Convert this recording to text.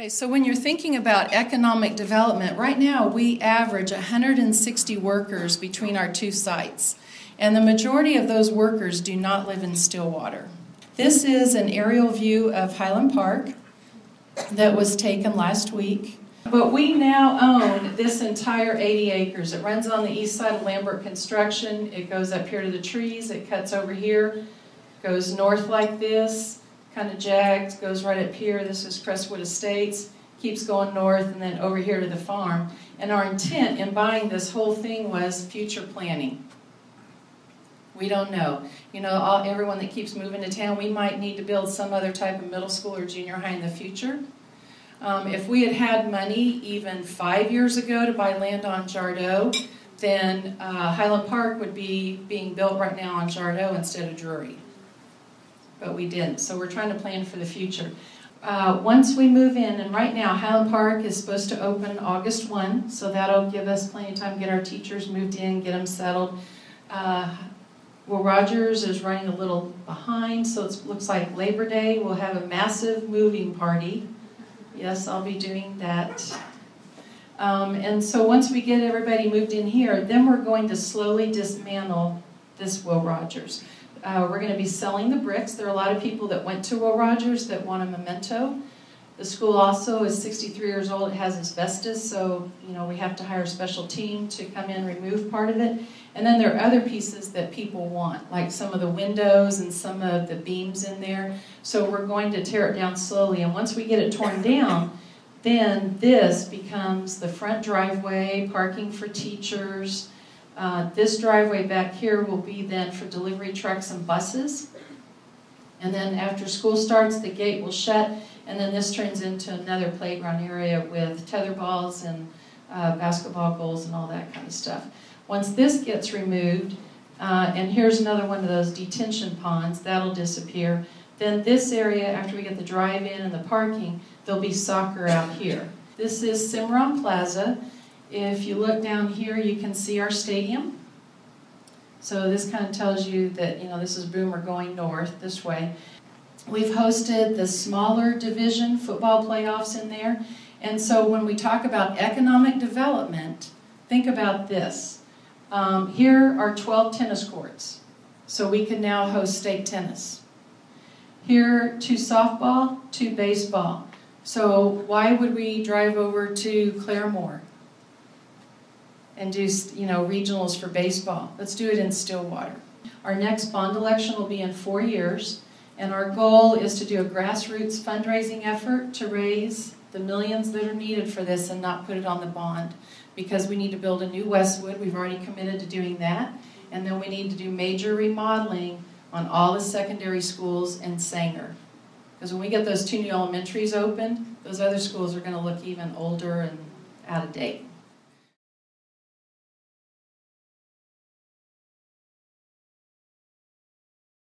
Okay, so when you're thinking about economic development, right now we average 160 workers between our two sites, and the majority of those workers do not live in Stillwater. This is an aerial view of Highland Park that was taken last week. But we now own this entire 80 acres. It runs on the east side of Lambert Construction. It goes up here to the trees. It cuts over here, goes north like this, kind of jags, goes right up here. This is Crestwood Estates, keeps going north, and then over here to the farm. And our intent in buying this whole thing was future planning. We don't know. You know, everyone that keeps moving to town, we might need to build some other type of middle school or junior high in the future. If we had had money even 5 years ago to buy land on Jardeau, then Highland Park would be being built right now on Jardeau instead of Drury. But we didn't, so we're trying to plan for the future. Once we move in, and right now Highland Park is supposed to open August 1, so that'll give us plenty of time to get our teachers moved in, get them settled. Will Rogers is running a little behind, so it looks like Labor Day we'll have a massive moving party. Yes, I'll be doing that. And so once we get everybody moved in here, then we're going to slowly dismantle this Will Rogers. We're going to be selling the bricks. There are a lot of people that went to Will Rogers that want a memento. The school also is 63 years old. It has asbestos, so we have to hire a special team to come in and remove part of it. And then there are other pieces that people want, like some of the windows and some of the beams in there. So we're going to tear it down slowly. And once we get it torn down, then this becomes the front driveway, parking for teachers. This driveway back here will be then for delivery trucks and buses. And then after school starts, the gate will shut, and then this turns into another playground area with tetherballs and basketball goals and all that kind of stuff. Once this gets removed, and here's another one of those detention ponds, that'll disappear. Then this area, after we get the drive-in and the parking, there'll be soccer out here. This is Cimarron Plaza. If you look down here, you can see our stadium. So this kind of tells you that, this is Boomer going north this way. We've hosted the smaller division football playoffs in there. And so when we talk about economic development, think about this. Here are 12 tennis courts. So we can now host state tennis. Here, 2 softball, 2 baseball. So why would we drive over to Claremore and do regionals for baseball? Let's do it in Stillwater. Our next bond election will be in 4 years, and our goal is to do a grassroots fundraising effort to raise the millions that are needed for this and not put it on the bond, because we need to build a new Westwood. We've already committed to doing that, and then we need to do major remodeling on all the secondary schools in Sanger, because when we get those 2 new elementaries opened, those other schools are going to look even older and out of date.